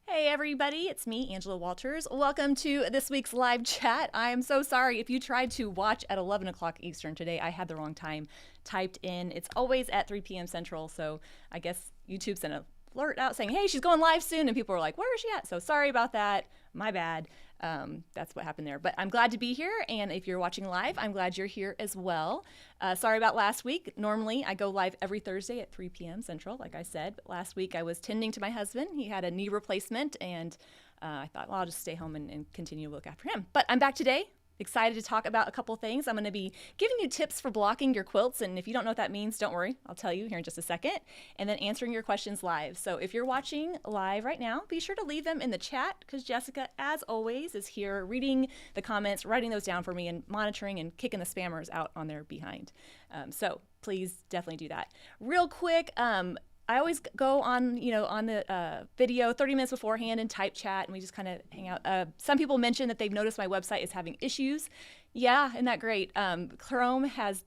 Hey everybody, it's me, Angela Walters. Welcome to this week's live chat. I am so sorry if you tried to watch at 11 o'clock Eastern today. I had the wrong time typed in. It's always at 3 p.m. Central, so I guess YouTube sent an alert out saying, hey, she's going live soon, and people were like, where is she at? So sorry about that. My bad. That's what happened there. But I'm glad to be here, and if you're watching live, I'm glad you're here as well. Sorry about last week. Normally, I go live every Thursday at 3 p.m. Central, like I said. But last week, I was tending to my husband. He had a knee replacement, and I thought, well, I'll just stay home and continue to look after him. But I'm back today. Excited to talk about a couple things. I'm going to be giving you tips for blocking your quilts, and if you don't know what that means, don't worry. I'll tell you here in just a second, and then answering your questions live. So if you're watching live right now, be sure to leave them in the chat because Jessica, as always, is here reading the comments, writing those down for me, and monitoring and kicking the spammers out on their behind. So please definitely do that. Real quick, I always go on, on the video 30 minutes beforehand and type chat, and we just kind of hang out. Some people mention that they've noticed my website is having issues. Yeah, isn't that great? Chrome has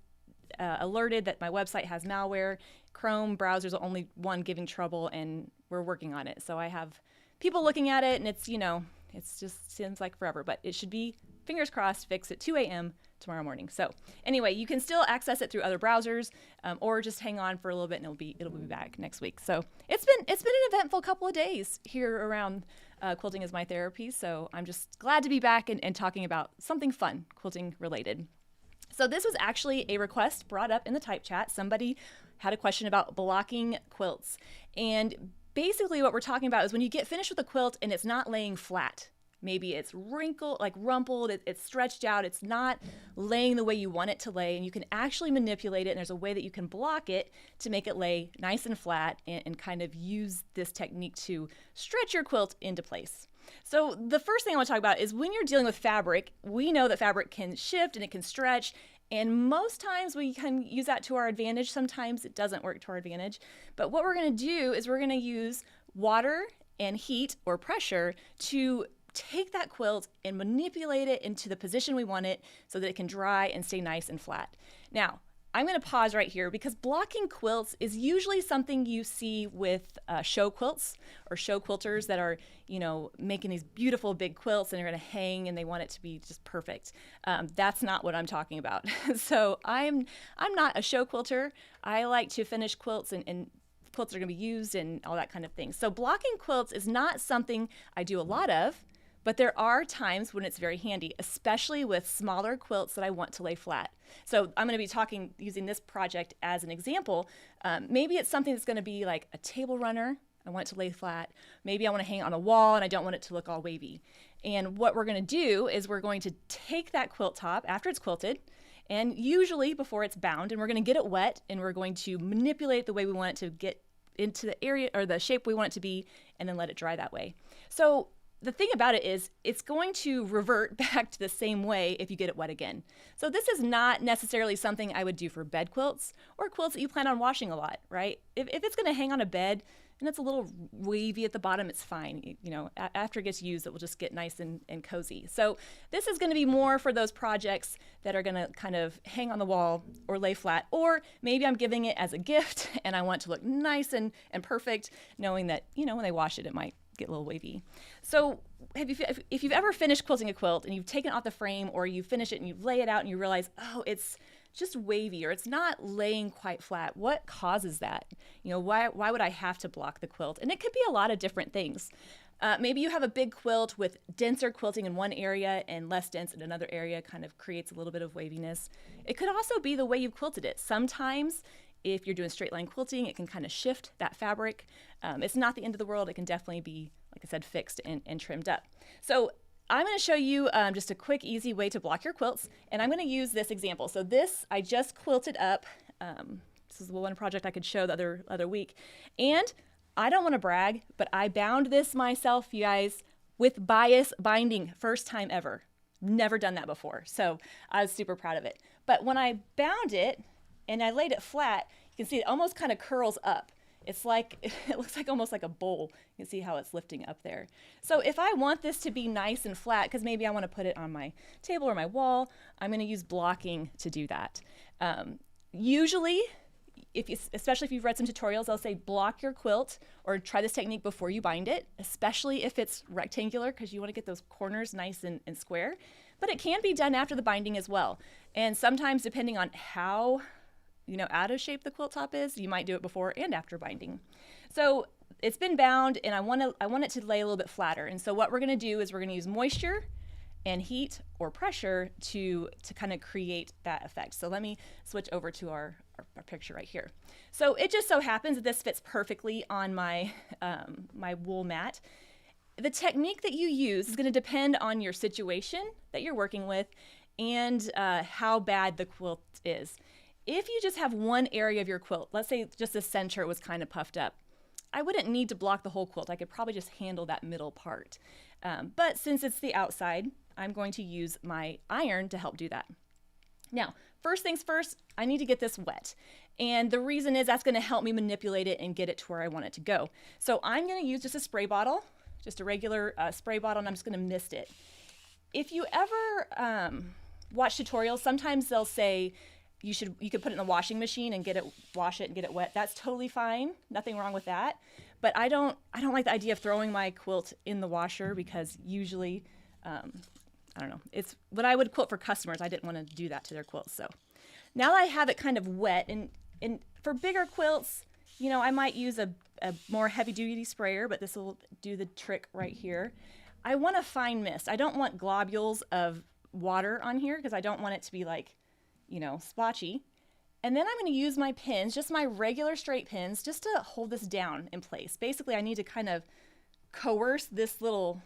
alerted that my website has malware. Chrome browser's the only one giving trouble, and we're working on it. So I have people looking at it, and it's just seems like forever, but it should be, fingers crossed, fixed at 2 a.m. tomorrow morning. So anyway, you can still access it through other browsers, or just hang on for a little bit, and it'll be back next week. So it's been an eventful couple of days here around quilting as my therapy. So I'm just glad to be back and talking about something fun, quilting related. So this was actually a request brought up in the type chat. Somebody had a question about blocking quilts, and basically what we're talking about is when you get finished with a quilt and it's not laying flat. Maybe it's wrinkled, like rumpled, it's stretched out, it's not laying the way you want it to lay, and you can actually manipulate it, and there's a way that you can block it to make it lay nice and flat and kind of use this technique to stretch your quilt into place. So the first thing I want to talk about is when you're dealing with fabric, we know that fabric can shift and it can stretch, and most times we can use that to our advantage. Sometimes it doesn't work to our advantage. But what we're going to do is we're going to use water and heat or pressure to take that quilt and manipulate it into the position we want it so that it can dry and stay nice and flat. Now, I'm going to pause right here because blocking quilts is usually something you see with show quilts or show quilters that are, making these beautiful big quilts and they're going to hang and they want it to be just perfect. That's not what I'm talking about. So I'm not a show quilter. I like to finish quilts and quilts are going to be used and all that kind of thing. So blocking quilts is not something I do a lot of. But there are times when it's very handy, especially with smaller quilts that I want to lay flat. So I'm going to be using this project as an example. Maybe it's something that's going to be like a table runner. I want it to lay flat. Maybe I want to hang it on a wall and I don't want it to look all wavy. And what we're going to do is we're going to take that quilt top after it's quilted, and usually before it's bound, and we're going to get it wet, and we're going to manipulate it the way we want it to get into the area or the shape we want it to be, and then let it dry that way. So the thing about it is it's going to revert back to the same way if you get it wet again. So this is not necessarily something I would do for bed quilts or quilts that you plan on washing a lot, right? If it's going to hang on a bed and it's a little wavy at the bottom, it's fine. After it gets used, it will just get nice and cozy. So this is going to be more for those projects that are going to kind of hang on the wall or lay flat, or maybe I'm giving it as a gift and I want it to look nice and perfect, knowing that, when they wash it, it might get a little wavy. So if you've ever finished quilting a quilt and you've taken it off the frame, or you finish it and you lay it out and you realize, oh, it's just wavy or it's not laying quite flat, what causes that? Why would I have to block the quilt? And it could be a lot of different things. Maybe you have a big quilt with denser quilting in one area and less dense in another area, kind of creates a little bit of waviness. It could also be the way you quilted it. Sometimes if you're doing straight line quilting, it can kind of shift that fabric. It's not the end of the world. It can definitely be, like I said, fixed and trimmed up. So I'm going to show you just a quick, easy way to block your quilts. And I'm going to use this example. So this, I just quilted up. This is the one project I could show the other week. And I don't want to brag, but I bound this myself, you guys, with bias binding. First time ever. Never done that before. So I was super proud of it. But when I bound it, and I laid it flat, you can see it almost kind of curls up. It looks like almost like a bowl. You can see how it's lifting up there. So if I want this to be nice and flat, because maybe I want to put it on my table or my wall, I'm going to use blocking to do that. Usually especially if you've read some tutorials, they'll say block your quilt or try this technique before you bind it, especially if it's rectangular, because you want to get those corners nice and square. But it can be done after the binding as well. And sometimes, depending on how out of shape the quilt top is, you might do it before and after binding. So it's been bound, and I want it to lay a little bit flatter. And so what we're going to do is we're going to use moisture and heat or pressure to kind of create that effect. So let me switch over to our picture right here. So it just so happens that this fits perfectly on my my wool mat. The technique that you use is going to depend on your situation that you're working with and how bad the quilt is. If you just have one area of your quilt, let's say just the center was kind of puffed up, I wouldn't need to block the whole quilt. I could probably just handle that middle part. But since it's the outside, I'm going to use my iron to help do that. Now, first things first, I need to get this wet. And the reason is that's going to help me manipulate it and get it to where I want it to go. So I'm going to use just a spray bottle, just a regular spray bottle, and I'm just going to mist it. If you ever watch tutorials, sometimes they'll say you could put it in the washing machine and wash it and get it wet. That's totally fine. Nothing wrong with that. But I don't like the idea of throwing my quilt in the washer, because usually I don't know. It's what I would quilt for customers. I didn't want to do that to their quilts. So now that I have it kind of wet, and for bigger quilts, I might use a more heavy-duty sprayer, but this will do the trick right here. I want a fine mist. I don't want globules of water on here, because I don't want it to be like, splotchy. And then I'm going to use my pins, just my regular straight pins, just to hold this down in place. Basically, I need to kind of coerce this little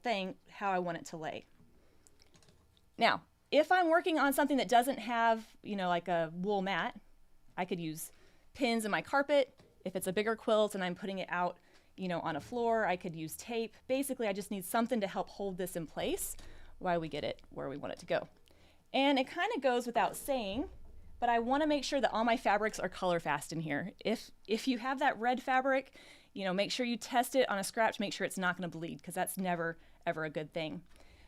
thing how I want it to lay. Now, if I'm working on something that doesn't have, like a wool mat, I could use pins in my carpet. If it's a bigger quilt and I'm putting it out, on a floor, I could use tape. Basically, I just need something to help hold this in place while we get it where we want it to go. And it kind of goes without saying, but I want to make sure that all my fabrics are color fast in here. If you have that red fabric, make sure you test it on a scrap to make sure it's not going to bleed, because that's never, ever a good thing.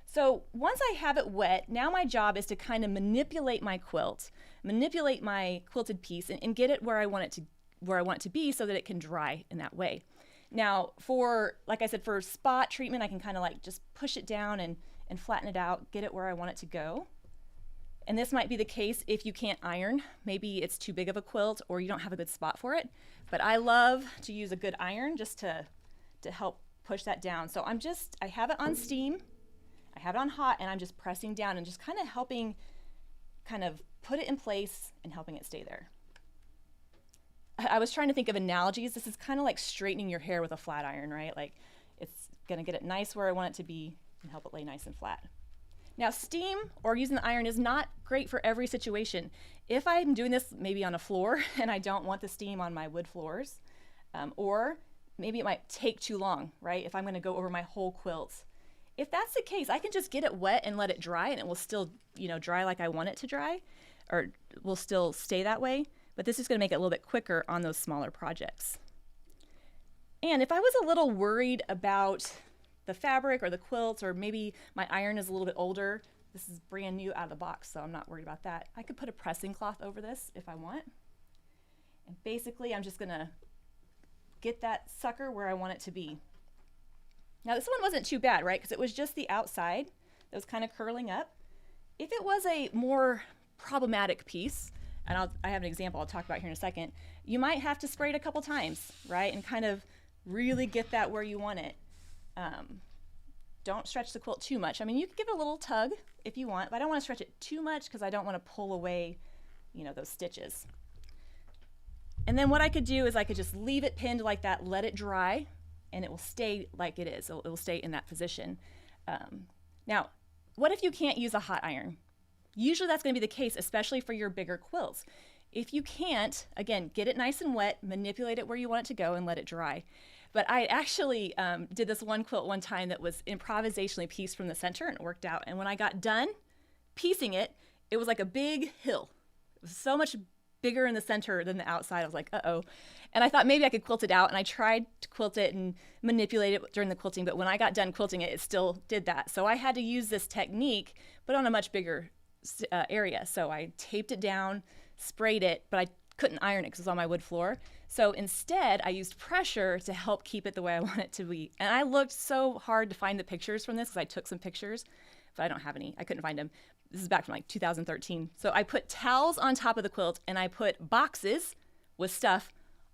So once I have it wet, now my job is to kind of manipulate my quilt, manipulate my quilted piece, and get it where I want it to be so that it can dry in that way. Now, like I said, for spot treatment, I can kind of like just push it down and flatten it out, get it where I want it to go. And this might be the case if you can't iron. Maybe it's too big of a quilt or you don't have a good spot for it. But I love to use a good iron just to help push that down. So I have it on steam, I have it on hot, and I'm just pressing down and just kind of helping put it in place and helping it stay there. I was trying to think of analogies. This is kind of like straightening your hair with a flat iron, right? Like, it's gonna get it nice where I want it to be and help it lay nice and flat. Now, steam or using the iron is not great for every situation. If I'm doing this maybe on a floor and I don't want the steam on my wood floors, or maybe it might take too long, right? If I'm gonna go over my whole quilt. If that's the case, I can just get it wet and let it dry, and it will still, dry like I want it to dry, or will still stay that way. But this is gonna make it a little bit quicker on those smaller projects. And if I was a little worried about the fabric or the quilts, or maybe my iron is a little bit older, this is brand new out of the box, so I'm not worried about that. I could put a pressing cloth over this if I want. And basically, I'm just gonna get that sucker where I want it to be. Now, this one wasn't too bad, right? Because it was just the outside that was kind of curling up. If it was a more problematic piece, and I have an example I'll talk about here in a second, you might have to spray it a couple times, right? And kind of really get that where you want it. Don't stretch the quilt too much. I mean, you can give it a little tug if you want, but I don't want to stretch it too much because I don't want to pull away, those stitches. And then what I could do is I could just leave it pinned like that, let it dry, and it will stay like it is. It will stay in that position. Now, what if you can't use a hot iron? Usually that's going to be the case, especially for your bigger quilts. If you can't, again, get it nice and wet, manipulate it where you want it to go, and let it dry. But I actually did this one quilt one time that was improvisationally pieced from the center, and it worked out. And when I got done piecing it, it was like a big hill. It was so much bigger in the center than the outside. I was like, uh-oh. And I thought maybe I could quilt it out, and I tried to quilt it and manipulate it during the quilting, but when I got done quilting it, it still did that. So I had to use this technique, but on a much bigger area. So I taped it down, sprayed it, but I couldn't iron it because it was on my wood floor. So instead, I used pressure to help keep it the way I want it to be. And I looked so hard to find the pictures from this because I took some pictures, but I don't have any. I couldn't find them. This is back from like 2013. So I put towels on top of the quilt, and I put boxes with stuff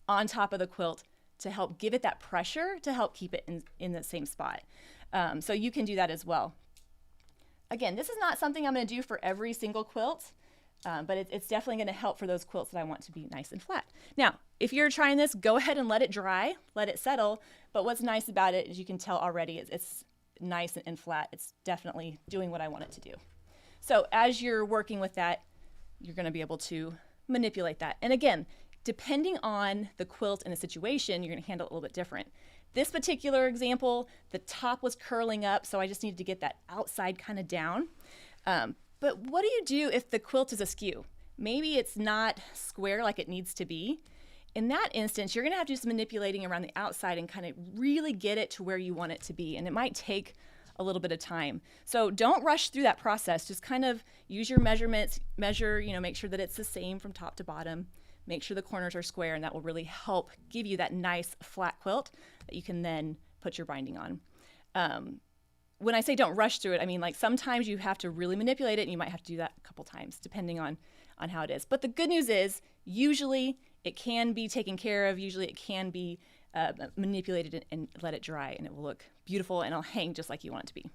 on top of the quilt to help give it that pressure to help keep it in the same spot. So you can do that as well. Again, this is not something I'm going to do for every single quilt, but it's definitely going to help for those quilts that I want to be nice and flat. Now, if you're trying this, go ahead and let it dry, let it settle. But what's nice about it, as you can tell already, it's nice and flat. It's definitely doing what I want it to do. So as you're working with that, you're going to be able to manipulate that. And again, depending on the quilt and the situation, you're going to handle it a little bit different. This particular example, the top was curling up, so I just needed to get that outside kind of down. But what do you do if the quilt is askew? Maybe it's not square like it needs to be. In that instance, you're going to have to do some manipulating around the outside and kind of really get it to where you want it to be. And it might take a little bit of time. So don't rush through that process. Just kind of use your measurements, measure, make sure that it's the same from top to bottom. Make sure the corners are square, and that will really help give you that nice flat quilt that you can then put your binding on. When I say don't rush through it, I mean like sometimes you have to really manipulate it, and you might have to do that a couple times depending on how it is. But the good news is usually it can be taken care of. Usually it can be manipulated and let it dry, and it will look beautiful, and it'll hang just like you want it to be.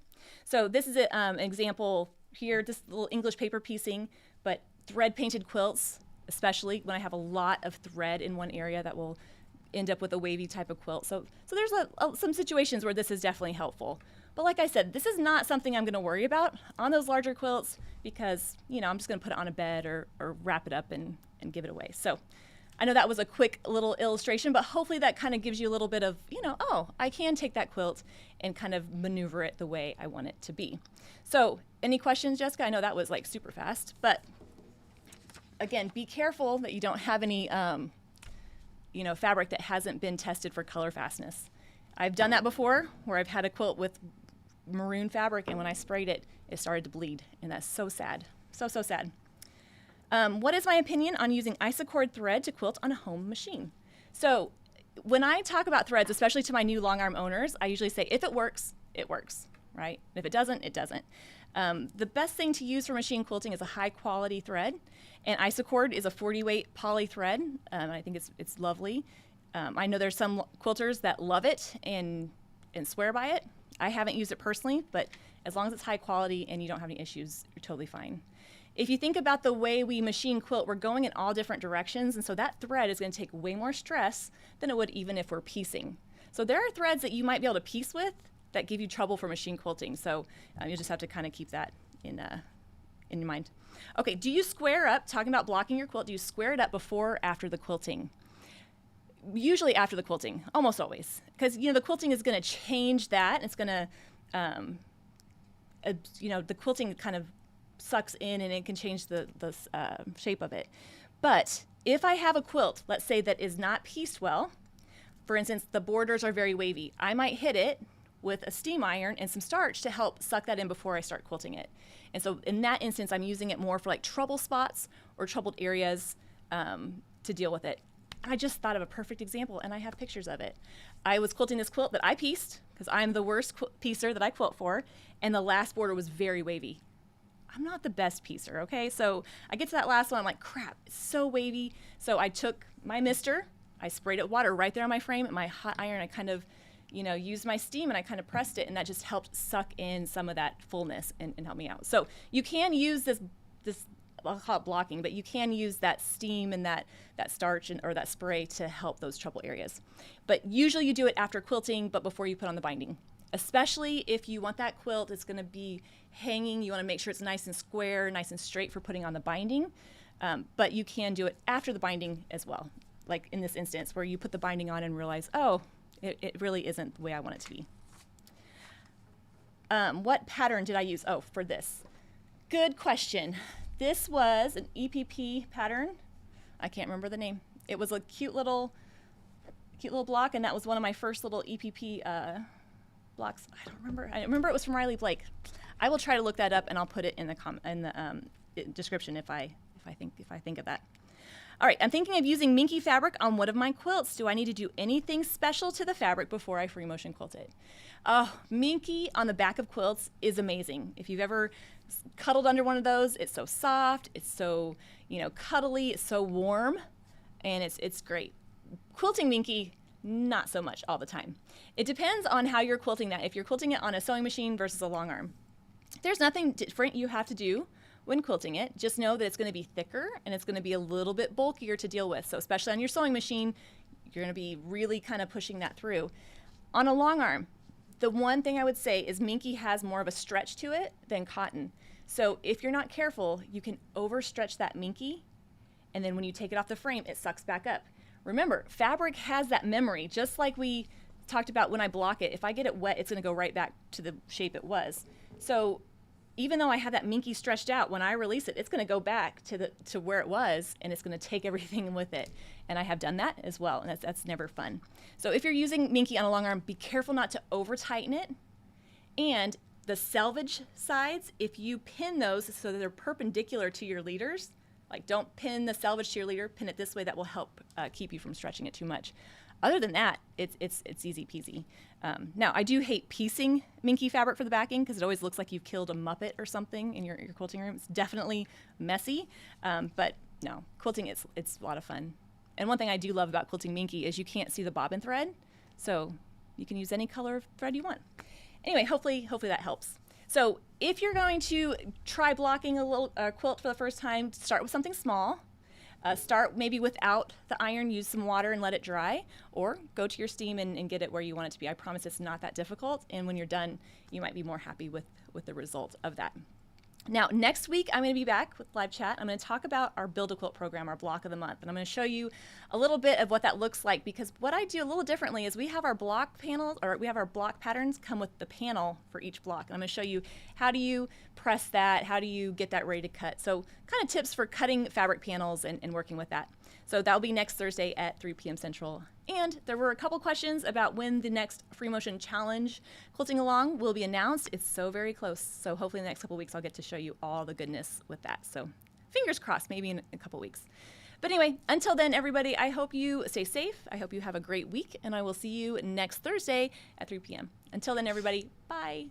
So this is an example here, just little English paper piecing, but thread painted quilts, especially when I have a lot of thread in one area, that will end up with a wavy type of quilt. So there's some situations where this is definitely helpful. But like I said, this is not something I'm going to worry about on those larger quilts because, I'm just going to put it on a bed or wrap it up and give it away. So I know that was a quick little illustration, but hopefully that kind of gives you a little bit of, oh, I can take that quilt and kind of maneuver it the way I want it to be. So any questions, Jessica? I know that was like super fast, but again, be careful that you don't have any, fabric that hasn't been tested for color fastness. I've done that before where I've had a quilt with maroon fabric, and when I sprayed it, it started to bleed, and that's so sad. So sad. What is my opinion on using isocord thread to quilt on a home machine? So when I talk about threads, especially to my new long arm owners, I usually say if it works, it works, right? If it doesn't, it doesn't. The best thing to use for machine quilting is a high quality thread, and isocord is a 40 weight poly thread. I think it's lovely. I know there's some quilters that love it and swear by it. I haven't used it personally, but as long as it's high quality and you don't have any issues, you're totally fine. If you think about the way we machine quilt, we're going in all different directions, and so that thread is going to take way more stress than it would even if we're piecing. So there are threads that you might be able to piece with that give you trouble for machine quilting. So you just have to kind of keep that in your mind. Okay, do you square up, talking about blocking your quilt, do you square it up before or after the quilting? Usually after the quilting, almost always. Because, the quilting is going to change that. It's going to, the quilting kind of sucks in and it can change the shape of it. But if I have a quilt, let's say that is not pieced well, for instance, the borders are very wavy, I might hit it with a steam iron and some starch to help suck that in before I start quilting it. And so in that instance, I'm using it more for like trouble spots or troubled areas to deal with it. I just thought of a perfect example, and I have pictures of it. I was quilting this quilt that I pieced, because I'm the worst piecer that I quilt for, and the last border was very wavy. I'm not the best piecer, okay? So I get to that last one, I'm like, crap, it's so wavy. So I took my mister, I sprayed it with water right there on my frame, and my hot iron, I kind of, used my steam, and I kind of pressed it, and that just helped suck in some of that fullness and help me out. So you can use this I'll call it blocking, but you can use that steam and that starch or that spray to help those trouble areas. But usually you do it after quilting, but before you put on the binding. Especially if you want that quilt, it's going to be hanging. You want to make sure it's nice and square, nice and straight for putting on the binding. But you can do it after the binding as well. Like in this instance where you put the binding on and realize, oh, it really isn't the way I want it to be. What pattern did I use? Oh, for this. Good question. This was an EPP pattern. I can't remember the name. It was a cute little block, and that was one of my first little EPP blocks. I don't remember. I remember it was from Riley Blake. I will try to look that up, and I'll put it in the description if I think of that. All right, I'm thinking of using minky fabric on one of my quilts. Do I need to do anything special to the fabric before I free motion quilt it? Oh, minky on the back of quilts is amazing. If you've ever cuddled under one of those, it's so soft, it's so, cuddly, it's so warm, and it's great. Quilting minky, not so much all the time. It depends on how you're quilting that. If you're quilting it on a sewing machine versus a long arm, there's nothing different you have to do when quilting it. Just know that it's going to be thicker and it's going to be a little bit bulkier to deal with. So especially on your sewing machine, you're going to be really kind of pushing that through. On a long arm, the one thing I would say is minky has more of a stretch to it than cotton. So if you're not careful, you can overstretch that minky, and then when you take it off the frame, it sucks back up. Remember, fabric has that memory, just like we talked about when I block it. If I get it wet, it's going to go right back to the shape it was. So even though I have that minky stretched out, when I release it, it's going to go back to where it was, and it's going to take everything with it. And I have done that as well, and that's never fun. So if you're using minky on a long arm, be careful not to over tighten it. And the selvage sides, if you pin those so that they're perpendicular to your leaders, like don't pin the selvage to your leader, pin it this way, that will help keep you from stretching it too much. Other than that, it's easy peasy. Now, I do hate piecing minky fabric for the backing because it always looks like you've killed a Muppet or something in your quilting room. It's definitely messy, but no, quilting, it's a lot of fun. And one thing I do love about quilting minky is you can't see the bobbin thread, so you can use any color of thread you want. Anyway, hopefully that helps. So if you're going to try blocking a little quilt for the first time, start with something small. Start maybe without the iron, use some water and let it dry, or go to your steam and get it where you want it to be. I promise it's not that difficult, and when you're done, you might be more happy with the result of that. Now, next week, I'm going to be back with live chat. I'm going to talk about our Build-A-Quilt program, our block of the month, and I'm going to show you a little bit of what that looks like, because what I do a little differently is we have our block panels, or we have our block patterns come with the panel for each block, and I'm going to show you how do you press that, how do you get that ready to cut. So kind of tips for cutting fabric panels and working with that. So that'll be next Thursday at 3 p.m. Central. And there were a couple questions about when the next Free Motion Challenge Quilting Along will be announced. It's so very close. So hopefully in the next couple weeks I'll get to show you all the goodness with that. So fingers crossed, maybe in a couple weeks. But anyway, until then, everybody, I hope you stay safe. I hope you have a great week, and I will see you next Thursday at 3 p.m. Until then, everybody, bye.